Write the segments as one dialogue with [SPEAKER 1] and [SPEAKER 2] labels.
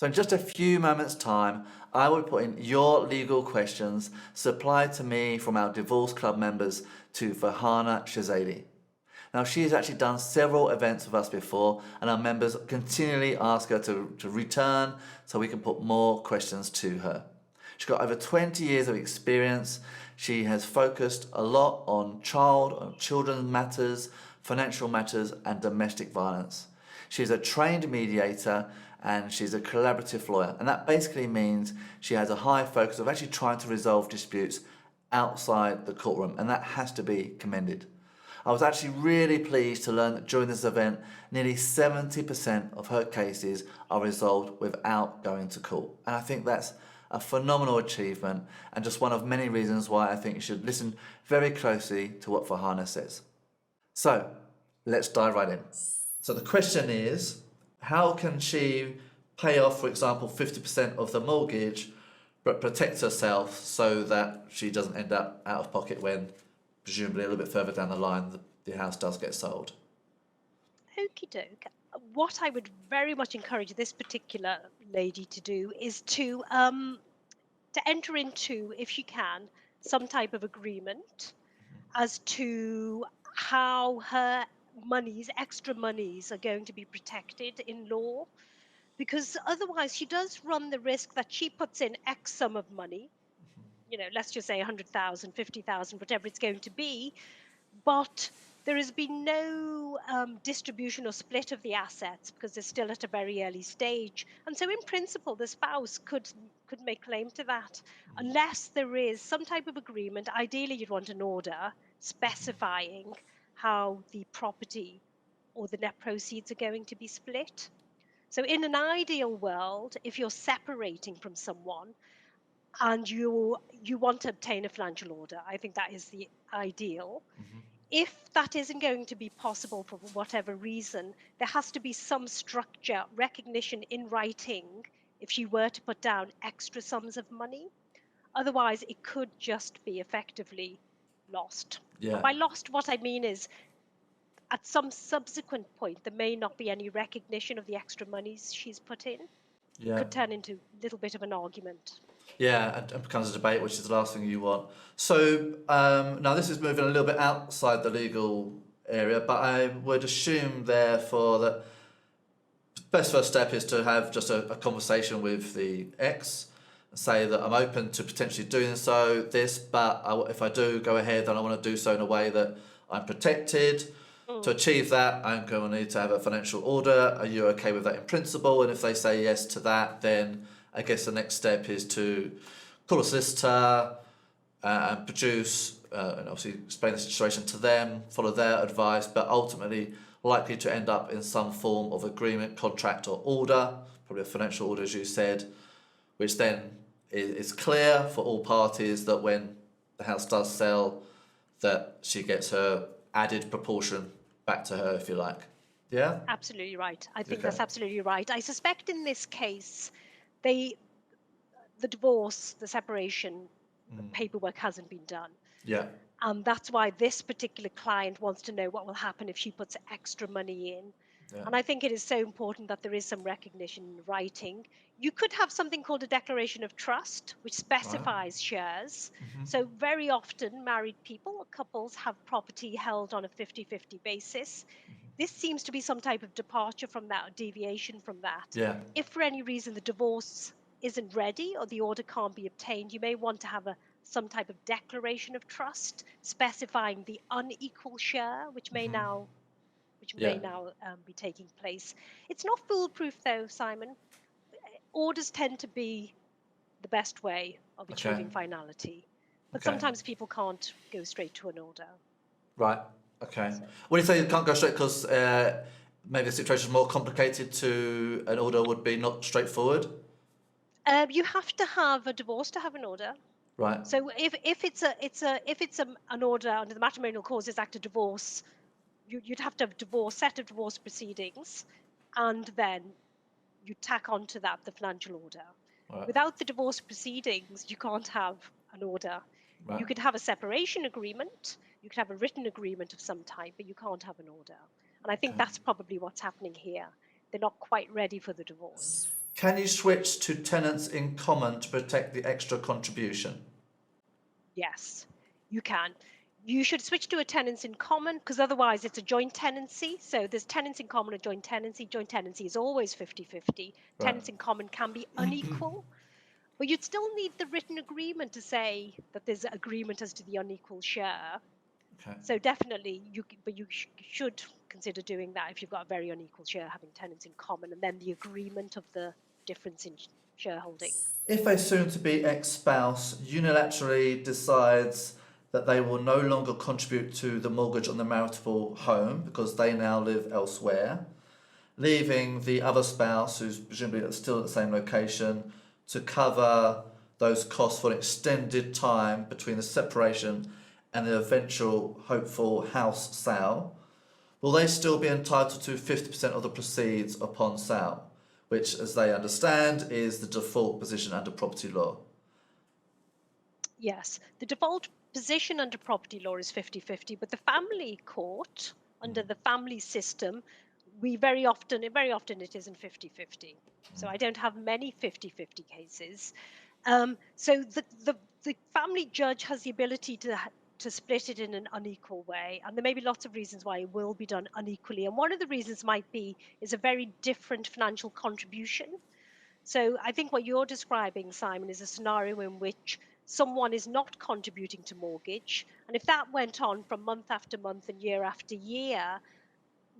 [SPEAKER 1] So in just a few moments' time, I will put in your legal questions supplied to me from our Divorce Club members to Farhana Shahzady. Now, she has actually done several events with us before, and our members continually ask her to return so we can put more questions to her. She's got over 20 years of experience. She has focused a lot on children's matters, financial matters, and domestic violence. She's a trained mediator and she's a collaborative lawyer. And that basically means she has a high focus of actually trying to resolve disputes outside the courtroom, and that has to be commended. I was actually really pleased to learn that during this event, nearly 70% of her cases are resolved without going to court. And I think that's a phenomenal achievement and just one of many reasons why I think you should listen very closely to what Farhana says. So let's dive right in. So the question is, how can she pay off, for example, 50% of the mortgage, but protect herself so that she doesn't end up out of pocket when, presumably a little bit further down the line, the house does get sold?
[SPEAKER 2] Okie doke. What I would very much encourage this particular lady to do is to enter into, if she can, some type of agreement as to how her extra monies, are going to be protected in law. Because otherwise, she does run the risk that she puts in X sum of money, let's just say 100,000, 50,000, whatever it's going to be, but there has been no distribution or split of the assets because they're still at a very early stage. And so in principle, the spouse could make claim to that unless there is some type of agreement. Ideally, you'd want an order specifying how the property or the net proceeds are going to be split. So in an ideal world, if you're separating from someone and you want to obtain a financial order, I think that is the ideal. If that isn't going to be possible for whatever reason, there has to be some structure, recognition in writing if she were to put down extra sums of money. Otherwise, it could just be effectively lost.
[SPEAKER 1] Yeah.
[SPEAKER 2] And by lost, what I mean is at some subsequent point, there may not be any recognition of the extra monies she's put in.
[SPEAKER 1] Yeah.
[SPEAKER 2] Could turn into a little bit of an argument.
[SPEAKER 1] Yeah, and becomes a debate, which is the last thing you want. So now this is moving a little bit outside the legal area, but I would assume therefore that the best first step is to have just a conversation with the ex and say that I'm open to potentially doing but if I do go ahead, then I want to do so in a way that I'm protected. To achieve that, I'm going to need to have a financial order. Are you okay with that in principle? And if they say yes to that, then I guess the next step is to call a solicitor and produce, and obviously explain the situation to them, follow their advice, but ultimately likely to end up in some form of agreement, contract or order, probably a financial order as you said, which then is clear for all parties that when the house does sell, that she gets her added proportion back to her, if you like. Yeah?
[SPEAKER 2] Absolutely right. I think
[SPEAKER 1] Okay.
[SPEAKER 2] that's absolutely right. I suspect in this case, the divorce, the separation, the paperwork hasn't been done.
[SPEAKER 1] Yeah.
[SPEAKER 2] And that's why this particular client wants to know what will happen if she puts extra money in.
[SPEAKER 1] Yeah.
[SPEAKER 2] And I think it is so important that there is some recognition in writing. You could have something called a declaration of trust, which specifies shares. So very often married people or couples have property held on a 50-50 basis. This seems to be some type of departure from that, or deviation from that.
[SPEAKER 1] Yeah.
[SPEAKER 2] If for any reason the divorce isn't ready or the order can't be obtained, you may want to have some type of declaration of trust specifying the unequal share, which may now be taking place. It's not foolproof though, Simon. Orders tend to be the best way of achieving finality, but sometimes people can't go straight to an order.
[SPEAKER 1] Right. Okay. When you say you can't go straight because maybe the situation is more complicated, to an order would be not straightforward.
[SPEAKER 2] You have to have a divorce to have an order.
[SPEAKER 1] Right.
[SPEAKER 2] So if it's an order under the Matrimonial Causes Act of divorce, you'd have to have a set of divorce proceedings, and then you tack onto that the financial order.
[SPEAKER 1] Right.
[SPEAKER 2] Without the divorce proceedings, you can't have an order.
[SPEAKER 1] Right.
[SPEAKER 2] You could have a separation agreement, you could have a written agreement of some type, but you can't have an order. And I think that's probably what's happening here. They're not quite ready for the divorce.
[SPEAKER 1] Can you switch to tenants in common to protect the extra contribution?
[SPEAKER 2] Yes, you can. You should switch to a tenants in common because otherwise it's a joint tenancy. So there's tenants in common and joint tenancy. Joint tenancy is always 50-50.
[SPEAKER 1] Right.
[SPEAKER 2] Tenants in common can be unequal, but you'd still need the written agreement to say that there's agreement as to the unequal share.
[SPEAKER 1] Okay.
[SPEAKER 2] So definitely, but you should consider doing that if you've got a very unequal share, having tenants in common, and then the agreement of the difference in shareholding.
[SPEAKER 1] If a soon-to-be ex-spouse unilaterally decides that they will no longer contribute to the mortgage on the marital home because they now live elsewhere, leaving the other spouse, who's presumably still at the same location, to cover those costs for an extended time between the separation and the eventual hopeful house sale, will they still be entitled to 50% of the proceeds upon sale, which, as they understand, is the default position under property law?
[SPEAKER 2] Yes, the default position under property law is 50-50, but the family court, under the family system, very often it isn't 50-50. So I don't have many 50-50 cases. So the family judge has the ability to split it in an unequal way, and there may be lots of reasons why it will be done unequally. And one of the reasons might be is a very different financial contribution. So I think what you're describing, Simon, is a scenario in which someone is not contributing to mortgage. And if that went on from month after month and year after year,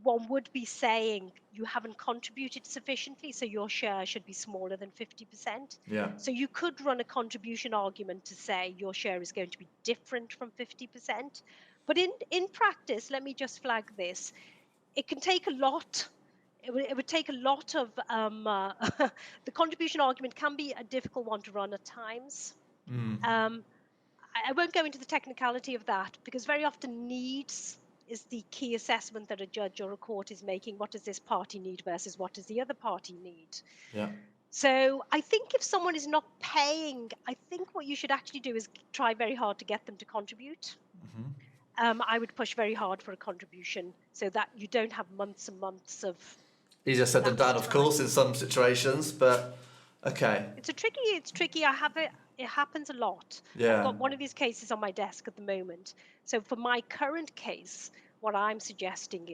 [SPEAKER 2] one would be saying you haven't contributed sufficiently, so your share should be smaller than 50%.
[SPEAKER 1] Yeah.
[SPEAKER 2] So you could run a contribution argument to say your share is going to be different from 50%. But in practice, let me just flag this, it can take a lot. It would take a lot of the contribution argument can be a difficult one to run at times. Um, I won't go into the technicality of that because very often needs is the key assessment that a judge or a court is making. What does this party need versus what does the other party need?
[SPEAKER 1] Yeah.
[SPEAKER 2] So I think if someone is not paying, I think what you should actually do is try very hard to get them to contribute. I would push very hard for a contribution so that you don't have months and months of
[SPEAKER 1] Easier said than done,
[SPEAKER 2] lapsed
[SPEAKER 1] of
[SPEAKER 2] time.
[SPEAKER 1] course, in some situations, but okay.
[SPEAKER 2] It's tricky. I have it. It happens a lot. I've
[SPEAKER 1] Yeah.
[SPEAKER 2] got one of these cases on my desk at the moment. So for my current case, what I'm suggesting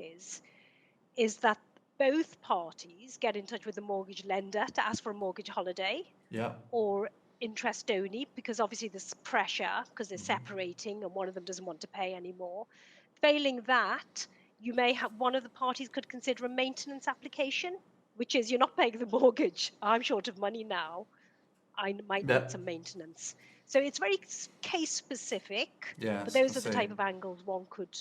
[SPEAKER 2] is that both parties get in touch with the mortgage lender to ask for a mortgage holiday
[SPEAKER 1] Yeah.
[SPEAKER 2] or interest only, because obviously there's pressure because they're separating and one of them doesn't want to pay anymore. Failing that, you may have one of the parties could consider a maintenance application, which is you're not paying the mortgage. I'm short of money now. I might
[SPEAKER 1] Yeah.
[SPEAKER 2] need some maintenance. So it's very case specific, but
[SPEAKER 1] Yes, I
[SPEAKER 2] those are the
[SPEAKER 1] see.
[SPEAKER 2] type of angles one could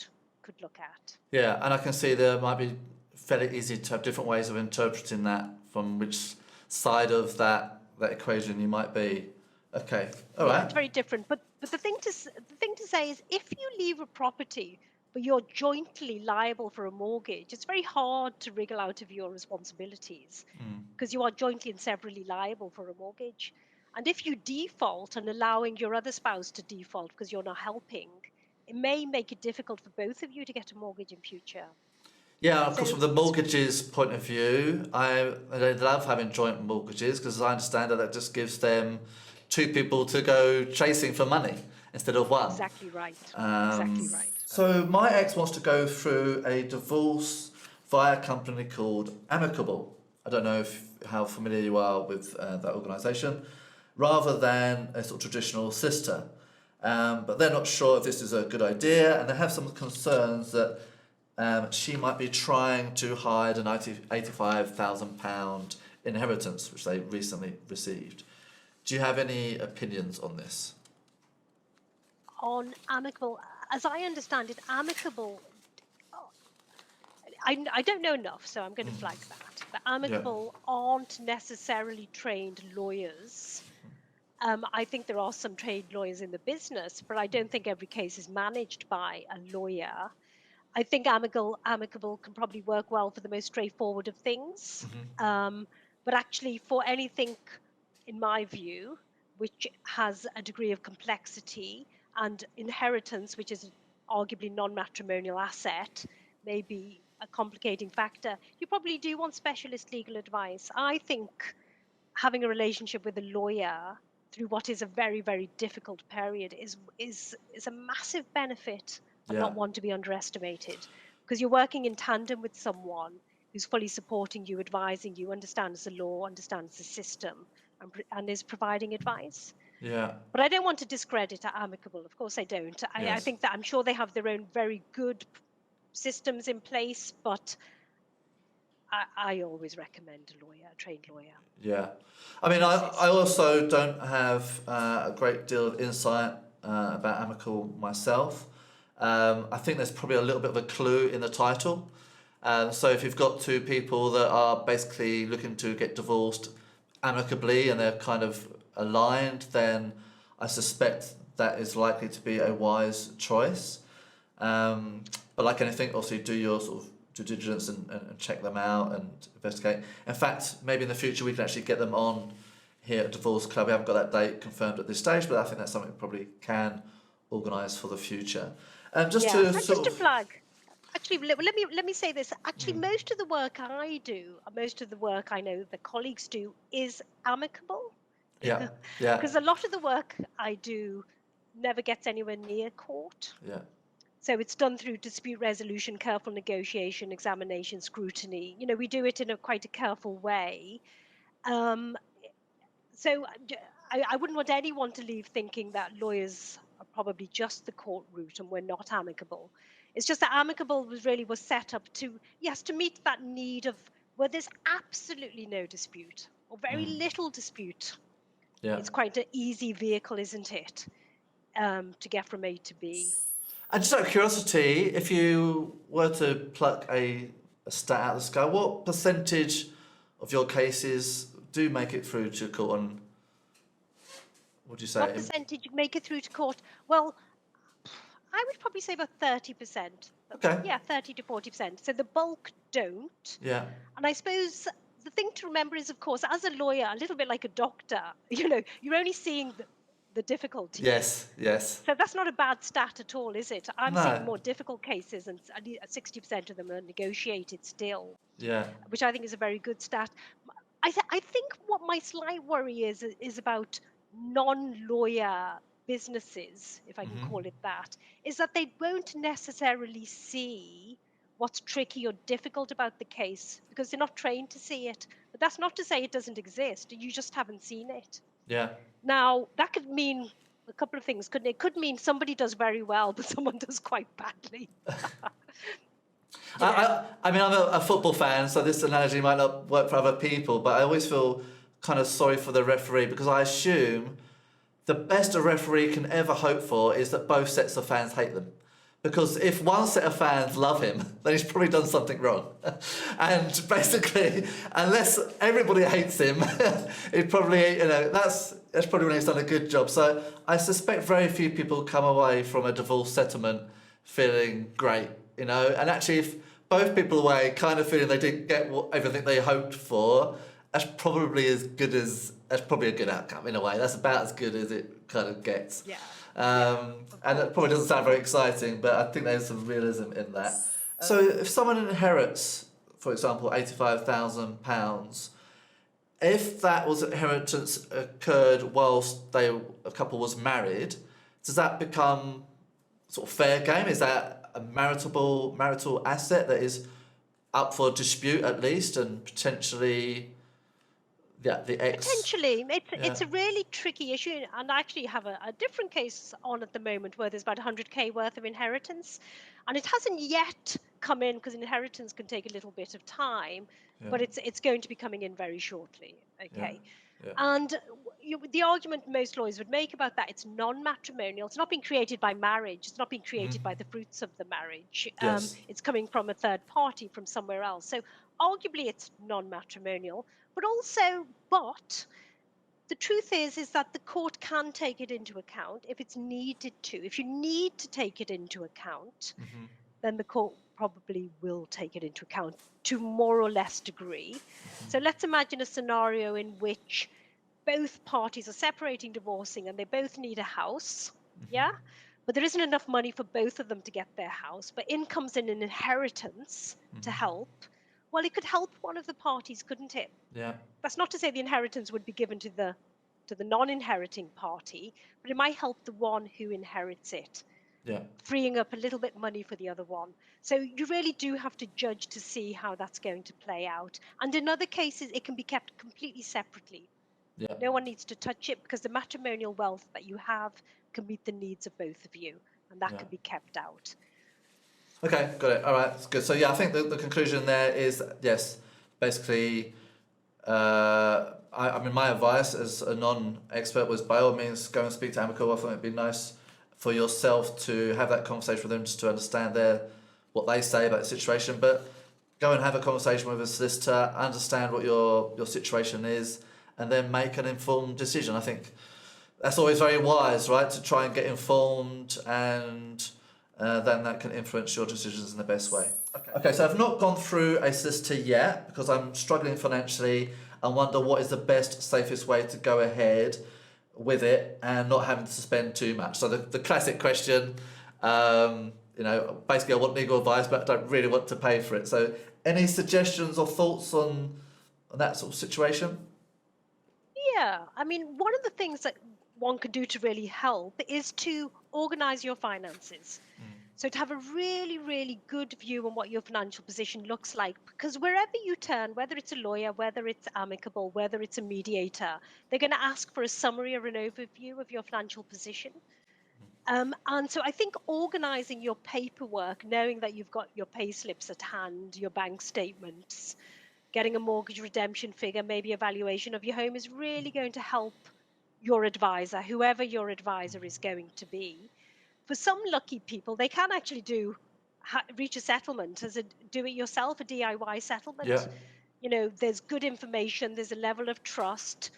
[SPEAKER 2] look at.
[SPEAKER 1] Yeah, and I can see there might be fairly easy to have different ways of interpreting that from which side of that equation you might be. Okay, all
[SPEAKER 2] Yeah,
[SPEAKER 1] right.
[SPEAKER 2] it's very different. But the thing to say is, if you leave a property but you're jointly liable for a mortgage, it's very hard to wriggle out of your responsibilities because you are jointly and severally liable for a mortgage. And if you default and allowing your other spouse to default because you're not helping, it may make it difficult for both of you to get a mortgage in future.
[SPEAKER 1] Yeah, of course,
[SPEAKER 2] So
[SPEAKER 1] from the
[SPEAKER 2] it's
[SPEAKER 1] mortgages point of view, I love having joint mortgages because I understand that just gives them two people to go chasing for money instead of one.
[SPEAKER 2] exactly right.
[SPEAKER 1] Um,
[SPEAKER 2] Exactly right.
[SPEAKER 1] so my ex wants to go through a divorce via a company called Amicable. I don't know how familiar you are with that organisation, rather than a sort of traditional sister. But they're not sure if this is a good idea, and they have some concerns that she might be trying to hide an £85,000 inheritance, which they recently received. Do you have any opinions on this?
[SPEAKER 2] On Amicable, as I understand it, Amicable, I don't know enough, so I'm going to flag that. But Amicable aren't necessarily trained lawyers. I think there are some trained lawyers in the business, but I don't think every case is managed by a lawyer. I think Amicable can probably work well for the most straightforward of things. But actually, for anything, in my view, which has a degree of complexity and inheritance, which is arguably non-matrimonial asset, may be a complicating factor, you probably do want specialist legal advice. I think having a relationship with a lawyer through what is a very, very difficult period is a massive benefit and
[SPEAKER 1] Yeah.
[SPEAKER 2] not one to be underestimated, because you're working in tandem with someone who's fully supporting you, advising you, understands the law, understands the system, and is providing advice.
[SPEAKER 1] Yeah.
[SPEAKER 2] But I don't want to discredit amicable. Of course, I don't. I
[SPEAKER 1] Yes.
[SPEAKER 2] think that I'm sure they have their own very good systems in place, but I always recommend a lawyer, a trained lawyer.
[SPEAKER 1] Yeah. I mean, I also don't have a great deal of insight about amicable myself. I think there's probably a little bit of a clue in the title. So if you've got two people that are basically looking to get divorced amicably and they're kind of aligned, then I suspect that is likely to be a wise choice. But like anything, obviously do your sort of due diligence and check them out and investigate. In fact, maybe in the future we can actually get them on here at Divorce Club. We haven't got that date confirmed at this stage, but I think that's something we probably can organise for the future. And just to
[SPEAKER 2] and
[SPEAKER 1] sort
[SPEAKER 2] just to
[SPEAKER 1] of
[SPEAKER 2] flag, actually, let me say this. Actually, most of the work I do, most of the work I know the colleagues do, is amicable.
[SPEAKER 1] yeah, yeah,
[SPEAKER 2] Because a lot of the work I do never gets anywhere near court.
[SPEAKER 1] yeah,
[SPEAKER 2] So it's done through dispute resolution, careful negotiation, examination, scrutiny. You know, we do it in a quite a careful way. Um, so I wouldn't want anyone to leave thinking that lawyers are probably just the court route and we're not amicable. It's just that amicable was set up to, yes, to meet that need of where there's absolutely no dispute or very little dispute.
[SPEAKER 1] yeah.
[SPEAKER 2] It's quite an easy vehicle, isn't it, to get from A to B.
[SPEAKER 1] And just out of curiosity, if you were to pluck a stat out of the sky, what percentage of your cases do make it through to court? And what do you say?
[SPEAKER 2] What percentage make it through to court? Well, I would probably say about 30%.
[SPEAKER 1] Okay.
[SPEAKER 2] Yeah, 30 to 40%. So the bulk don't.
[SPEAKER 1] Yeah.
[SPEAKER 2] And I suppose the thing to remember is, of course, as a lawyer, a little bit like a doctor, you know, you're only seeing the difficulties.
[SPEAKER 1] Yes. Yes.
[SPEAKER 2] So that's not a bad stat at all, is it? I'm seeing
[SPEAKER 1] No.
[SPEAKER 2] more difficult cases, and 60% of them are negotiated still,
[SPEAKER 1] Yeah.
[SPEAKER 2] which I think is a very good stat. I think what my slight worry is about non-lawyer businesses, if I can call it that, is that they won't necessarily see what's tricky or difficult about the case because they're not trained to see it. But that's not to say it doesn't exist. You just haven't seen it.
[SPEAKER 1] Yeah.
[SPEAKER 2] Now, that could mean a couple of things, couldn't it? It could mean somebody does very well, but someone does quite badly.
[SPEAKER 1] I mean, I'm a football fan, so this analogy might not work for other people, but I always feel kind of sorry for the referee because I assume the best a referee can ever hope for is that both sets of fans hate them. Because if one set of fans love him, then he's probably done something wrong. And basically, unless everybody hates him, it probably, that's probably when he's done a good job. So I suspect very few people come away from a divorce settlement feeling great, and actually if both people away kind of feeling they didn't get everything they hoped for, that's probably that's probably a good outcome in a way. That's about as good as it kind of gets.
[SPEAKER 2] Yeah.
[SPEAKER 1] And it probably doesn't sound very exciting, but I think there's some realism in that. So if someone inherits, for example, £85,000, if that inheritance occurred whilst a couple was married, does that become sort of fair game? Is that a marital asset that is up for dispute at least, and potentially, the ex?
[SPEAKER 2] Potentially, it's a really tricky issue, and I actually have a different case on at the moment where there's about 100k worth of inheritance, and it hasn't yet come in because inheritance can take a little bit of time, but it's going to be coming in very shortly. Okay.
[SPEAKER 1] Yeah.
[SPEAKER 2] And the argument most lawyers would make about that, it's non-matrimonial. It's not being created by marriage. It's not being created by the fruits of the marriage.
[SPEAKER 1] Yes.
[SPEAKER 2] It's coming from a third party from somewhere else. So arguably it's non-matrimonial, but the truth is that the court can take it into account if it's needed to. If you need to take it into account, then the court probably will take it into account to more or less degree. So let's imagine a scenario in which both parties are separating, divorcing, and they both need a house. Yeah. But there isn't enough money for both of them to get their house, but in comes in an inheritance to help. well, it could help one of the parties, couldn't it?
[SPEAKER 1] Yeah.
[SPEAKER 2] That's not to say the inheritance would be given to the non-inheriting party, but it might help the one who inherits it,
[SPEAKER 1] Yeah.
[SPEAKER 2] freeing up a little bit money for the other one. So you really do have to judge to see how that's going to play out. And in other cases, it can be kept completely separately.
[SPEAKER 1] Yeah.
[SPEAKER 2] No one needs to touch it because the matrimonial wealth that you have can meet the needs of both of you, and that
[SPEAKER 1] Yeah.
[SPEAKER 2] can be kept out.
[SPEAKER 1] Okay, got it. All right, that's good. So yeah, I think the conclusion there is yes, basically, I mean, my advice as a non-expert was by all means go and speak to amicable. I think it'd be nice for yourself to have that conversation with them just to understand what they say about the situation. But go and have a conversation with a solicitor, understand what your situation is, and then make an informed decision. I think that's always very wise, right? To try and get informed, and then that can influence your decisions in the best way. Okay, so I've not gone through a solicitor yet because I'm struggling financially and wonder what is the best, safest way to go ahead with it and not having to spend too much. So the classic question, basically I want legal advice, but I don't really want to pay for it. So any suggestions or thoughts on that sort of situation?
[SPEAKER 2] Yeah, I mean, one of the things that one can do to really help is to organize your finances. So to have a really, really good view on what your financial position looks like, because wherever you turn, whether it's a lawyer, whether it's amicable, whether it's a mediator, they're going to ask for a summary or an overview of your financial position. And so I think organizing your paperwork, knowing that you've got your pay slips at hand, your bank statements, getting a mortgage redemption figure, maybe a valuation of your home is really going to help your advisor, whoever your advisor is going to be. For some lucky people, they can actually reach a settlement as a do-it-yourself, a DIY settlement.
[SPEAKER 1] Yeah.
[SPEAKER 2] There's good information, there's a level of trust.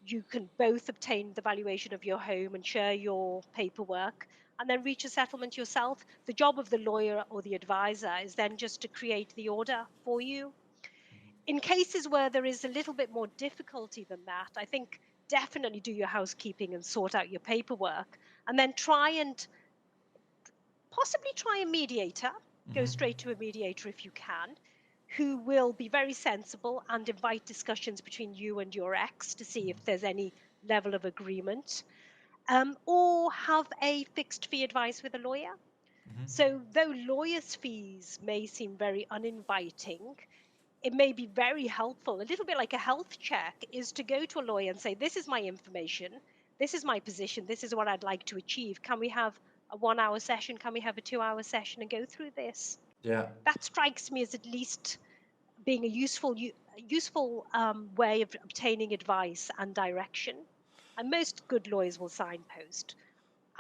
[SPEAKER 2] You can both obtain the valuation of your home and share your paperwork and then reach a settlement yourself. The job of the lawyer or the advisor is then just to create the order for you. In cases where there is a little bit more difficulty than that, I think definitely do your housekeeping and sort out your paperwork, and then possibly try a mediator. Go straight to a mediator if you can, who will be very sensible and invite discussions between you and your ex to see if there's any level of agreement, or have a fixed fee advice with a lawyer. So though lawyers' fees may seem very uninviting, it may be very helpful, a little bit like a health check, is to go to a lawyer and say, this is my information, this is my position, this is what I'd like to achieve. Can we have a 1 hour session? Can we have a 2 hour session and go through this?
[SPEAKER 1] Yeah.
[SPEAKER 2] That strikes me as at least being a useful way of obtaining advice and direction. And most good lawyers will signpost.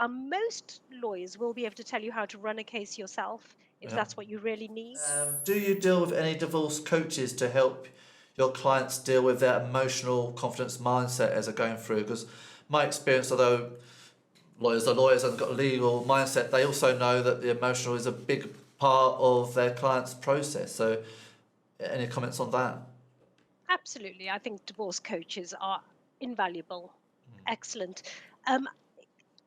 [SPEAKER 2] Most lawyers will be able to tell you how to run a case yourself if
[SPEAKER 1] Yeah.
[SPEAKER 2] that's what you really need.
[SPEAKER 1] Do you deal with any divorce coaches to help your clients deal with their emotional confidence mindset as they're going through? Because my experience, although lawyers are lawyers and got a legal mindset, they also know that the emotional is a big part of their client's process. So any comments on that?
[SPEAKER 2] Absolutely. I think divorce coaches are invaluable. Excellent. Um,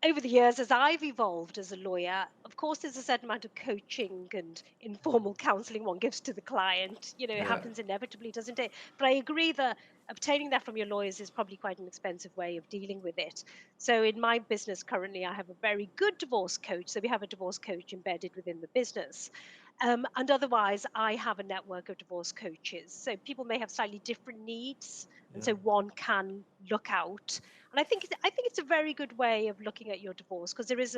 [SPEAKER 2] Over the years, as I've evolved as a lawyer, of course, there's a certain amount of coaching and informal counseling one gives to the client. It happens inevitably, doesn't it? But I agree that obtaining that from your lawyers is probably quite an expensive way of dealing with it. So in my business currently, I have a very good divorce coach. So we have a divorce coach embedded within the business. And otherwise, I have a network of divorce coaches. So people may have slightly different needs, and so one can look out. And I think it's a very good way of looking at your divorce, because it's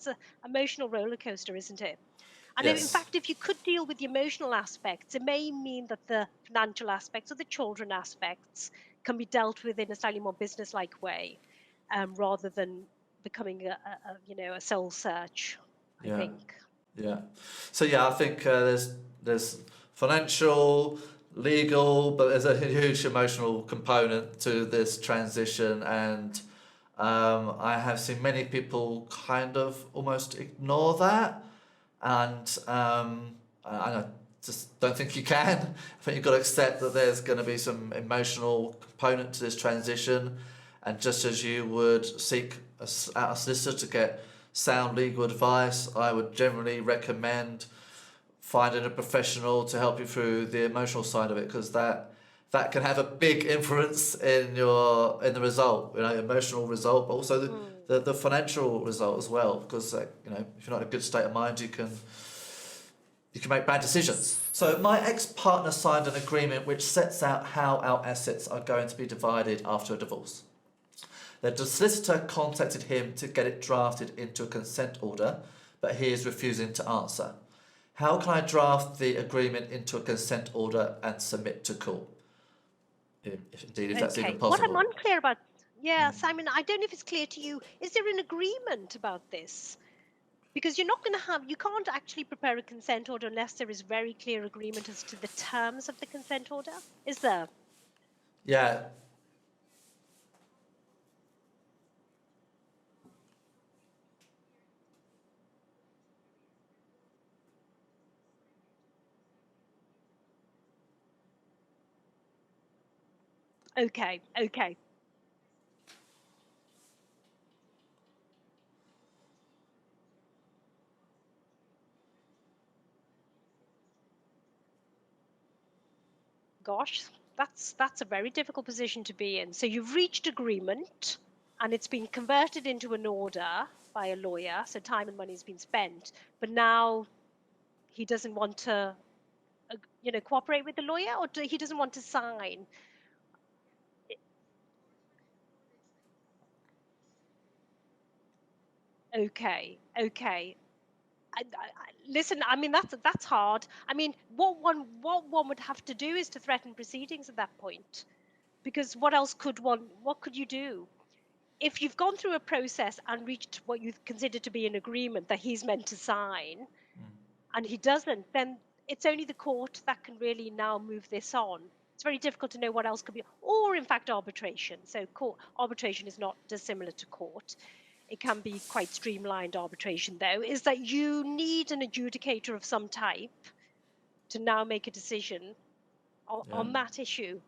[SPEAKER 2] a emotional roller coaster, isn't it? And in
[SPEAKER 1] Yes.
[SPEAKER 2] fact, if you could deal with the emotional aspects, it may mean that the financial aspects or the children aspects can be dealt with in a slightly more business-like way, rather than becoming a soul search, I
[SPEAKER 1] Yeah.
[SPEAKER 2] think.
[SPEAKER 1] Yeah. So yeah, I think there's financial, legal, but there's a huge emotional component to this transition, and I have seen many people kind of almost ignore that, and I just don't think you can. I think you've got to accept that there's going to be some emotional component to this transition, and just as you would seek out a solicitor to get sound legal advice, I would generally recommend finding a professional to help you through the emotional side of it, because that can have a big influence in the result, emotional result, but also the financial result as well, because if you're not in a good state of mind, you can make bad decisions. So my ex-partner signed an agreement which sets out how our assets are going to be divided after a divorce. The solicitor contacted him to get it drafted into a consent order, but he is refusing to answer. How can I draft the agreement into a consent order and submit to court? If that's even possible.
[SPEAKER 2] What I'm unclear about, Simon, I don't know if it's clear to you. Is there an agreement about this? Because you can't actually prepare a consent order unless there is very clear agreement as to the terms of the consent order. Is there?
[SPEAKER 1] Yeah.
[SPEAKER 2] Okay. Gosh, that's a very difficult position to be in. So you've reached agreement and it's been converted into an order by a lawyer, so time and money has been spent, but now he doesn't want to cooperate with the lawyer, or he doesn't want to sign. Okay. Listen, I mean that's hard. I mean, what one would have to do is to threaten proceedings at that point, because what could you do? If you've gone through a process and reached what you consider to be an agreement that he's meant to sign, and he doesn't, then it's only the court that can really now move this on. It's very difficult to know what else could be, or in fact arbitration. So arbitration is not dissimilar to court. It can be quite streamlined arbitration, though, is that you need an adjudicator of some type to now make a decision on that issue.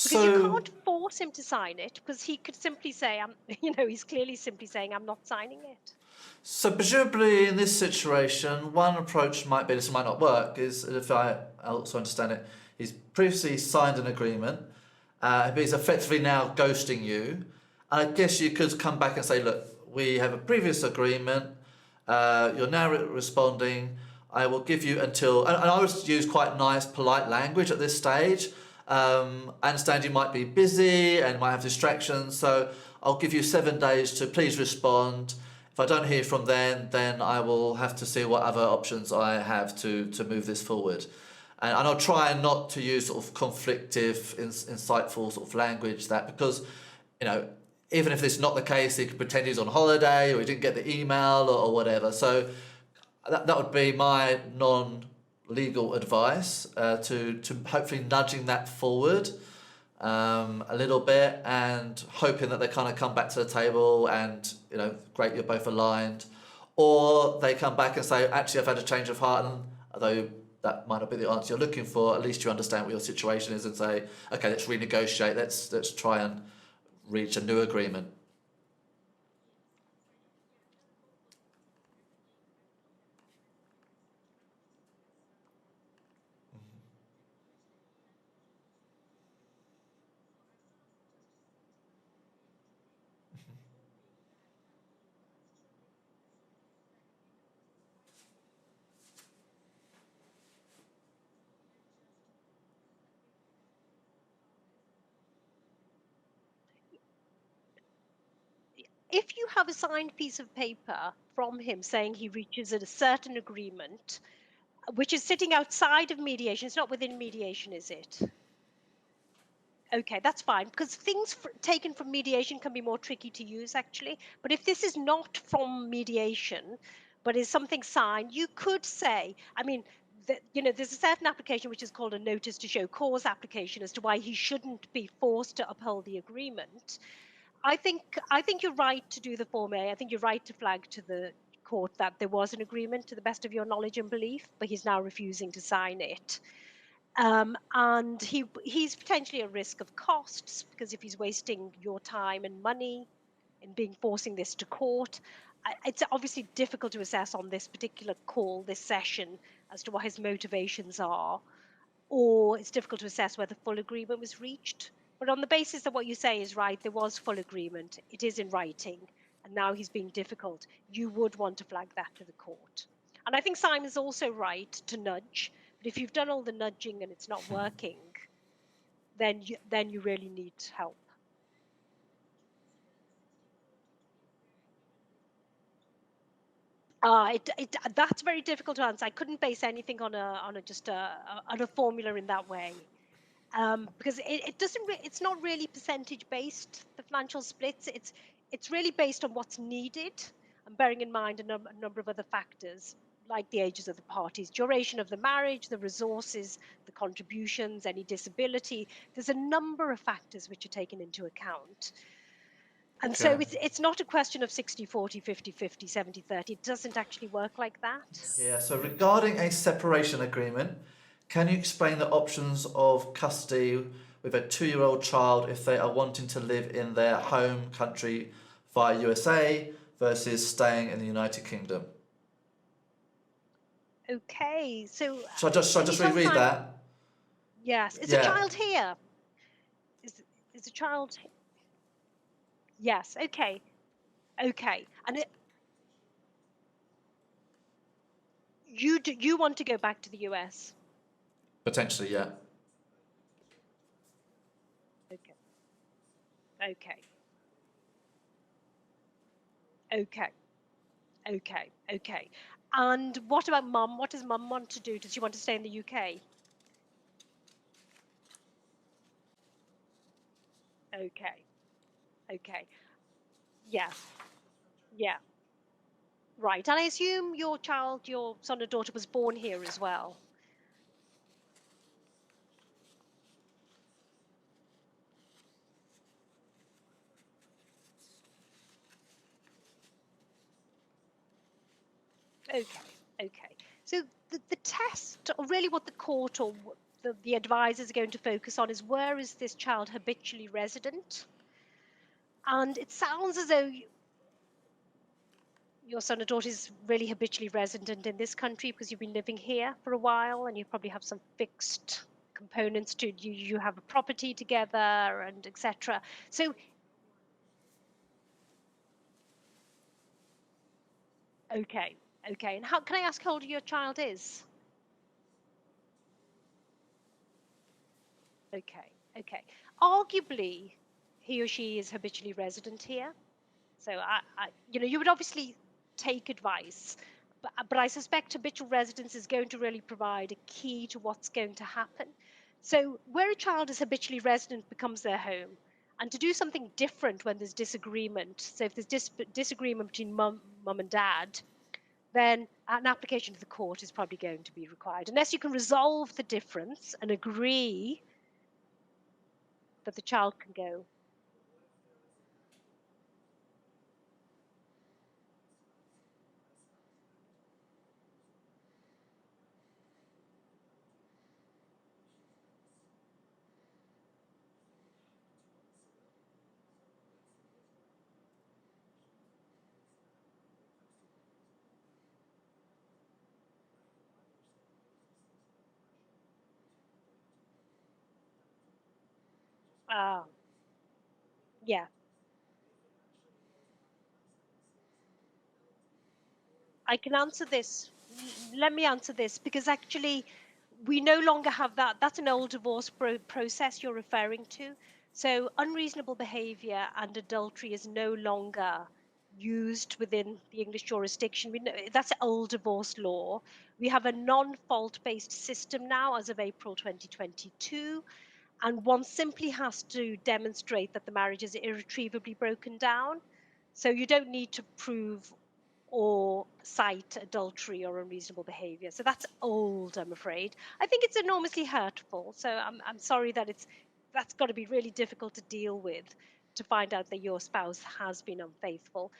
[SPEAKER 2] Because you
[SPEAKER 1] So
[SPEAKER 2] can't force him to sign it, because he could simply say, he's clearly simply saying, I'm not signing it.
[SPEAKER 1] So presumably in this situation, one approach might be, this might not work, is if I also understand it, he's previously signed an agreement, but he's effectively now ghosting you. And I guess you could come back and say, look, we have a previous agreement, you're now responding, I will give you until, and I would use quite nice, polite language at this stage. I understand you might be busy and might have distractions, so I'll give you 7 days to please respond. If I don't hear from then I will have to see what other options I have to move this forward. And I'll try not to use sort of conflictive, insightful sort of language, because, even if this is not the case, he could pretend he's on holiday or he didn't get the email or whatever. So that would be my non-legal advice, to hopefully nudging that forward a little bit, and hoping that they kind of come back to the table and, great, you're both aligned. Or they come back and say, actually, I've had a change of heart, and although that might not be the answer you're looking for, at least you understand what your situation is, and say, okay, let's renegotiate, let's try and reach a new agreement.
[SPEAKER 2] If you have a signed piece of paper from him saying he reaches a certain agreement, which is sitting outside of mediation, it's not within mediation, is it? Okay, that's fine, because things taken from mediation can be more tricky to use, actually. But if this is not from mediation, but is something signed, you could say, there's a certain application which is called a notice to show cause application as to why he shouldn't be forced to uphold the agreement. I think you're right to do the Form A. I think you're right to flag to the court that there was an agreement to the best of your knowledge and belief, but he's now refusing to sign it. And he's potentially at risk of costs, because if he's wasting your time and money in forcing this to court, it's obviously difficult to assess on this particular call, this session, as to what his motivations are, or it's difficult to assess whether full agreement was reached. But on the basis that what you say is right, there was full agreement, it is in writing, and now he's being difficult, you would want to flag that to the court. And I think Simon's also right to nudge, but if you've done all the nudging and it's not working, then you really need help. That's very difficult to answer. I couldn't base anything on a formula in that way, because it doesn't. It's not really percentage based. The financial splits. It's really based on what's needed, and bearing in mind a number of other factors like the ages of the parties, duration of the marriage, the resources, the contributions, any disability. There's a number of factors which are taken into account. And so
[SPEAKER 1] Okay.
[SPEAKER 2] it's not a question of 60-40, 50-50, 70-30. It doesn't actually work like that.
[SPEAKER 1] Yeah, so regarding a separation agreement, can you explain the options of custody with a 2-year-old child if they are wanting to live in their home country via USA versus staying in the United Kingdom?
[SPEAKER 2] Okay, so
[SPEAKER 1] Shall I just reread that?
[SPEAKER 2] yes, is a
[SPEAKER 1] Yeah,
[SPEAKER 2] child here? Is a child? Yes. Okay. Okay. And you want to go back to the US?
[SPEAKER 1] potentially, yeah.
[SPEAKER 2] Okay. Okay. Okay. Okay. Okay. And what about mum? What does mum want to do? Does she want to stay in the UK? Okay. Okay. Yeah. Yeah. Right. And I assume your child, your son or daughter, was born here as well. Okay. Okay. So the test, or really what the court or the advisors are going to focus on, is where is this child habitually resident? And it sounds as though your son or daughter is really habitually resident in this country because you've been living here for a while and you probably have some fixed components to you have a property together and etc. So okay. Okay. And how can I ask how old your child is? Okay. Okay. Arguably he or she is habitually resident here. So you would obviously take advice, but I suspect habitual residence is going to really provide a key to what's going to happen. So where a child is habitually resident becomes their home, and to do something different when there's disagreement. So if there's disagreement between mum and dad, then an application to the court is probably going to be required, unless you can resolve the difference and agree that the child can go. Ah, yeah. I can answer this. Let me answer this because actually, we no longer have that. That's an old divorce process you're referring to. So, unreasonable behavior and adultery is no longer used within the English jurisdiction. We know, that's old divorce law. We have a non fault based system now as of April 2022. And one simply has to demonstrate that the marriage is irretrievably broken down. So, you don't need to prove or cite adultery or unreasonable behavior. So that's old, I'm afraid. I think it's enormously hurtful. So I'm sorry that that's got to be really difficult to deal with, to find out that your spouse has been unfaithful.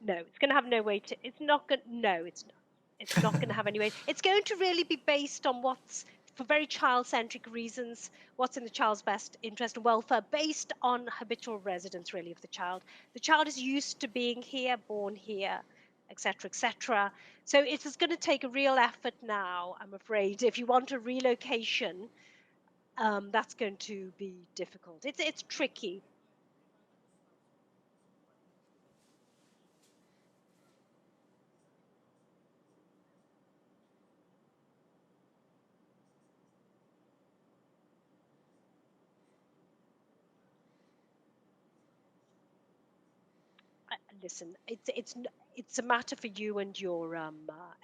[SPEAKER 2] No, it's going to have no way to. It's not going. No, it's not. It's not going to have any weight. It's going to really be based on what's for very child-centric reasons, what's in the child's best interest and welfare based on habitual residence, really, of the child. The child is used to being here, born here, etc., etc. So it is going to take a real effort now, I'm afraid. If you want a relocation, that's going to be difficult. It's tricky. Listen, it's a matter for you and your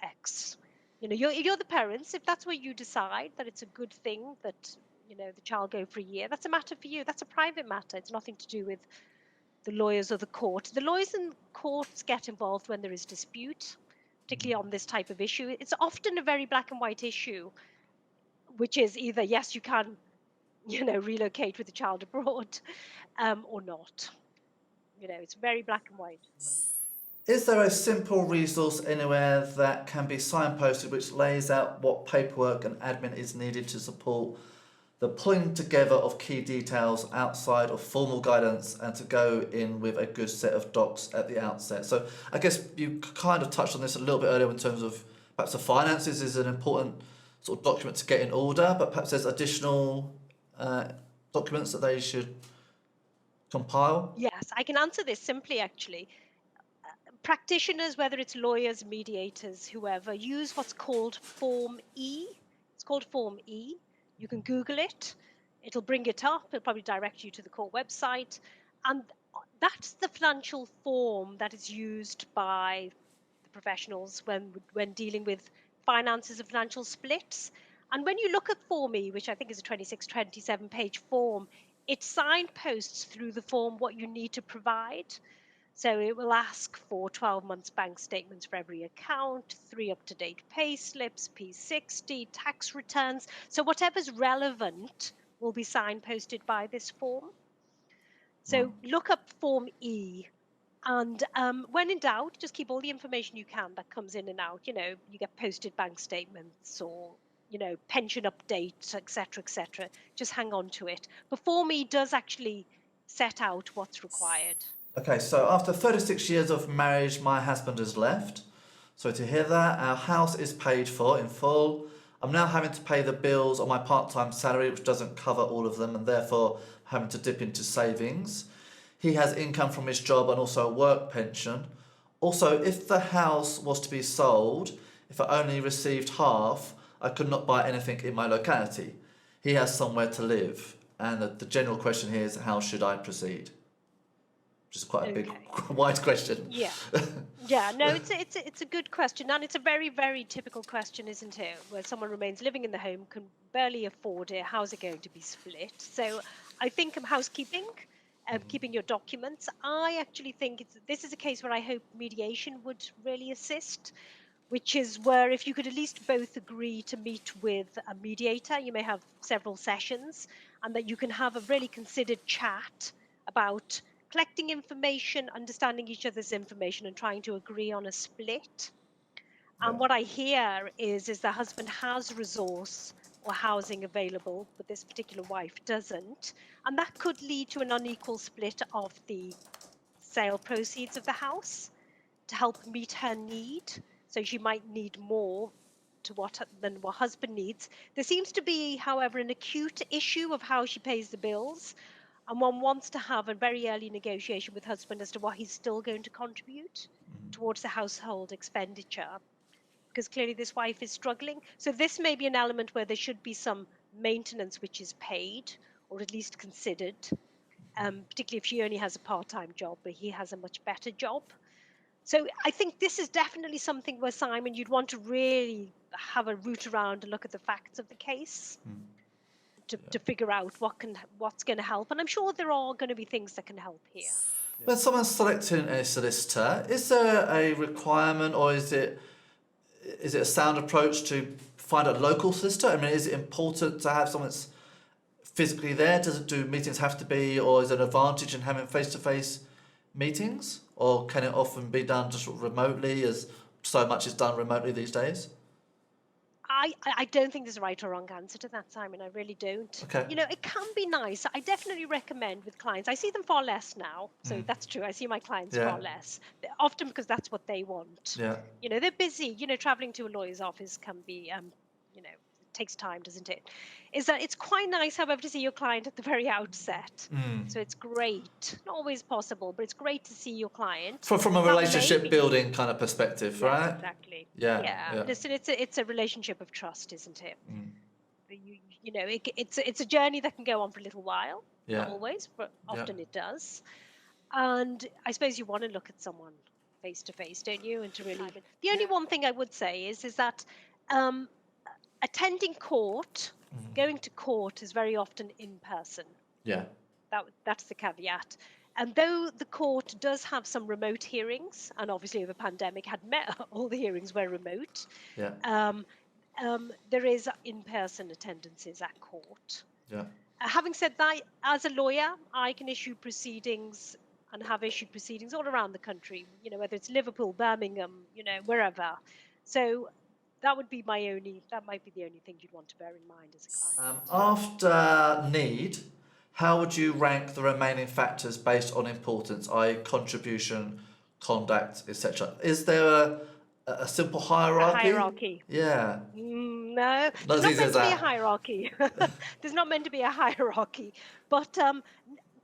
[SPEAKER 2] ex. You're the parents. If that's what you decide, that it's a good thing that the child go for a year, that's a matter for you. That's a private matter. It's nothing to do with the lawyers or the court. The lawyers and courts get involved when there is dispute, particularly on this type of issue. It's often a very black and white issue, which is either yes, you can, relocate with the child abroad, or not. It's very black and white.
[SPEAKER 1] Is there a simple resource anywhere that can be signposted which lays out what paperwork and admin is needed to support the pulling together of key details outside of formal guidance and to go in with a good set of docs at the outset? So I guess you kind of touched on this a little bit earlier in terms of perhaps the finances is an important sort of document to get in order, but perhaps there's additional documents that they should compile.
[SPEAKER 2] Yes, I can answer this simply, actually. Practitioners, whether it's lawyers, mediators, whoever, use what's called Form E. It's called Form E. You can Google it. It'll bring it up. It'll probably direct you to the court website. And that's the financial form that is used by the professionals when dealing with finances and financial splits. And when you look at Form E, which I think is a 26, 27-page form, it signposts through the form what you need to provide. So it will ask for 12 months bank statements for every account, 3 up-to-date pay slips, P60, tax returns. So whatever's relevant will be signposted by this form. So look up Form E. And when in doubt, just keep all the information you can that comes in and out. You get posted bank statements or, pension updates, etc., etc. Just hang on to it. But Form E does actually set out what's required.
[SPEAKER 1] Okay, so after 36 years of marriage, my husband has left. Sorry to hear that. Our house is paid for in full. I'm now having to pay the bills on my part-time salary, which doesn't cover all of them, and therefore having to dip into savings. He has income from his job and also a work pension. Also, if the house was to be sold, if I only received half, I could not buy anything in my locality. He has somewhere to live. And the general question here is, how should I proceed? Which is quite a big, wide question.
[SPEAKER 2] Yeah, yeah. No, it's a good question, and it's a very, very typical question, isn't it? Where someone remains living in the home, can barely afford it. How's it going to be split? So, I think housekeeping, keeping your documents. I actually think this is a case where I hope mediation would really assist, which is where if you could at least both agree to meet with a mediator, you may have several sessions, and that you can have a really considered chat about collecting information, understanding each other's information, and trying to agree on a split. And what I hear is the husband has resource or housing available, but this particular wife doesn't. And that could lead to an unequal split of the sale proceeds of the house to help meet her need. So she might need more than what husband needs. There seems to be, however, an acute issue of how she pays the bills. And one wants to have a very early negotiation with husband as to what he's still going to contribute towards the household expenditure, because clearly this wife is struggling. So this may be an element where there should be some maintenance which is paid or at least considered, particularly if she only has a part-time job, but he has a much better job. So I think this is definitely something where, Simon, you'd want to really have a root around and look at the facts of the case. To figure out what's going to help, and I'm sure there are going to be things that can help here.
[SPEAKER 1] When someone's selecting a solicitor, is there a requirement, or is it a sound approach to find a local solicitor? I mean, is it important to have someone that's physically there? Do meetings have to be, or is there an advantage in having face-to-face meetings, or can it often be done just remotely, as so much is done remotely these days?
[SPEAKER 2] I don't think there's a right or wrong answer to that, Simon. I really don't.
[SPEAKER 1] Okay.
[SPEAKER 2] It can be nice. I definitely recommend with clients. I see them far less now, so that's true. I see my clients
[SPEAKER 1] Yeah.
[SPEAKER 2] far less, often because that's what they want.
[SPEAKER 1] Yeah.
[SPEAKER 2] They're busy. Traveling to a lawyer's office can be, it takes time, doesn't it? Is that it's quite nice, however, to see your client at the very outset. So it's great. Not always possible, but it's great to see your client.
[SPEAKER 1] From a
[SPEAKER 2] That
[SPEAKER 1] relationship
[SPEAKER 2] maybe-
[SPEAKER 1] building kind of perspective,
[SPEAKER 2] Yes,
[SPEAKER 1] right?
[SPEAKER 2] exactly.
[SPEAKER 1] Yeah.
[SPEAKER 2] Yeah. Listen, it's a relationship of trust, isn't it?
[SPEAKER 1] Mm.
[SPEAKER 2] It's a journey that can go on for a little while.
[SPEAKER 1] Yeah.
[SPEAKER 2] Not always, but
[SPEAKER 1] Yeah.
[SPEAKER 2] often it does. And I suppose you want to look at someone face to face, don't you? And to really. The only one thing I would say is that attending court, going to court, is very often in person.
[SPEAKER 1] Yeah.
[SPEAKER 2] That's the caveat. And though the court does have some remote hearings, and obviously the pandemic had met, all the hearings were remote.
[SPEAKER 1] Yeah.
[SPEAKER 2] There is in-person attendances at court.
[SPEAKER 1] Yeah.
[SPEAKER 2] Having said that, as a lawyer, I can issue proceedings and have issued proceedings all around the country. Whether it's Liverpool, Birmingham, wherever. So that might be the only thing you'd want to bear in mind as a client.
[SPEAKER 1] After need, how would you rank the remaining factors based on importance, i.e. contribution, conduct, etc.? Is there a simple hierarchy?
[SPEAKER 2] A hierarchy?
[SPEAKER 1] Yeah.
[SPEAKER 2] No,
[SPEAKER 1] Not
[SPEAKER 2] there's
[SPEAKER 1] as
[SPEAKER 2] not
[SPEAKER 1] easy
[SPEAKER 2] meant
[SPEAKER 1] as
[SPEAKER 2] to be a
[SPEAKER 1] that.
[SPEAKER 2] hierarchy. There's not meant to be a hierarchy. But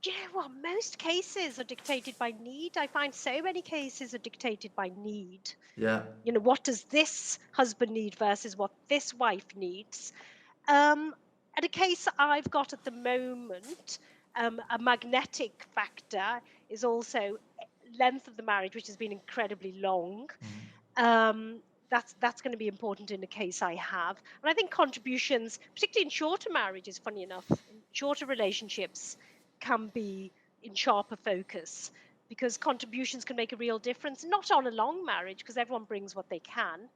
[SPEAKER 2] do you know what? Most cases are dictated by need. I find so many cases are dictated by need.
[SPEAKER 1] Yeah.
[SPEAKER 2] What does this husband need versus what this wife needs? At a case I've got at the moment, a magnetic factor is also length of the marriage, which has been incredibly long. That's going to be important in the case I have. And I think contributions, particularly in shorter marriages, funny enough, in shorter relationships, can be in sharper focus, because contributions can make a real difference. Not on a long marriage, because everyone brings what they can,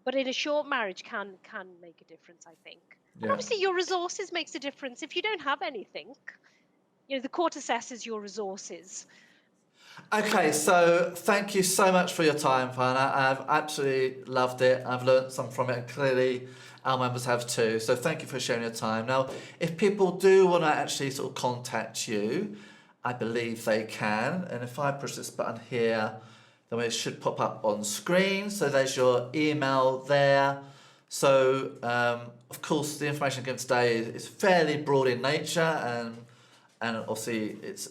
[SPEAKER 2] but in a short marriage can make a difference, I think. And
[SPEAKER 1] Yeah.
[SPEAKER 2] obviously your resources makes a difference. If you don't have anything, the court assesses your resources.
[SPEAKER 1] Okay, so thank you so much for your time, Farhana. I've absolutely loved it. I've learned some from it, and clearly our members have too. So thank you for sharing your time. Now, if people do want to actually sort of contact you, I believe they can. And if I push this button here, then it should pop up on screen. So there's your email there. So, of course, the information given today is fairly broad in nature, and obviously it's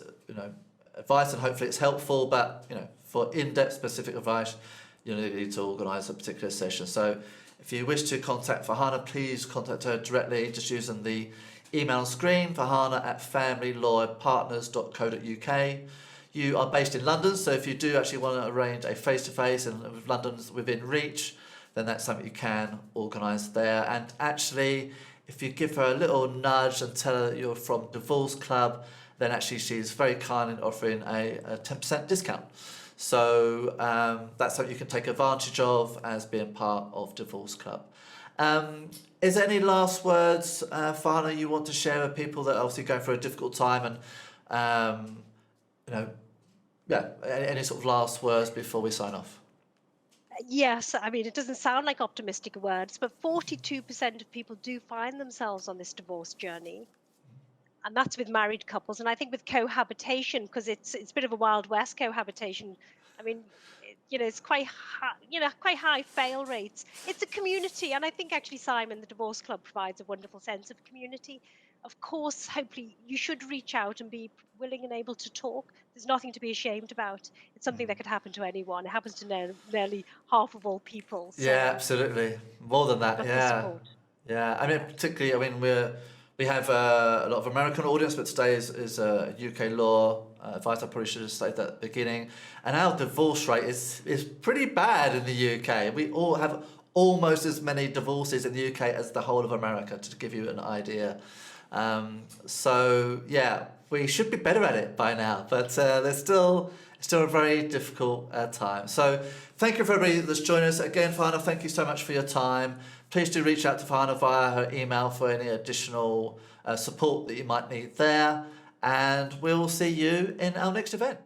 [SPEAKER 1] advice, and hopefully it's helpful. But for in-depth specific advice, you need to organise a particular session. So, if you wish to contact Farhana, please contact her directly, just using the email on screen, farhana@familylawpartners.co.uk. You are based in London, so if you do actually want to arrange a face-to-face and if London's within reach, then that's something you can organise there. And actually, if you give her a little nudge and tell her that you're from Divorce Club, then actually she's very kind in offering a 10% discount. So that's something you can take advantage of as being part of Divorce Club. Is there any last words, Farhana, you want to share with people that are obviously going through a difficult time, and any sort of last words before we sign off?
[SPEAKER 2] Yes, I mean, it doesn't sound like optimistic words, but 42% of people do find themselves on this divorce journey. And that's with married couples. And I think with cohabitation, because it's a bit of a Wild West cohabitation. I mean, it's quite high, quite high fail rates. It's a community. And I think actually, Simon, the Divorce Club provides a wonderful sense of community. Of course, hopefully you should reach out and be willing and able to talk. There's nothing to be ashamed about. It's something that could happen to anyone. It happens to nearly half of all people. So
[SPEAKER 1] Yeah, absolutely. More than that,
[SPEAKER 2] lots of
[SPEAKER 1] yeah.
[SPEAKER 2] support.
[SPEAKER 1] Yeah, I mean, particularly, we have a lot of American audience, but today is UK law advice. I probably should have stated that at the beginning. And our divorce rate is pretty bad in the UK. We all have almost as many divorces in the UK as the whole of America, to give you an idea. So yeah, we should be better at it by now, but there's still a very difficult time. So thank you for everybody that's joined us. Again, Farhana, thank you so much for your time. Please do reach out to Farhana via her email for any additional support that you might need there. And we'll see you in our next event.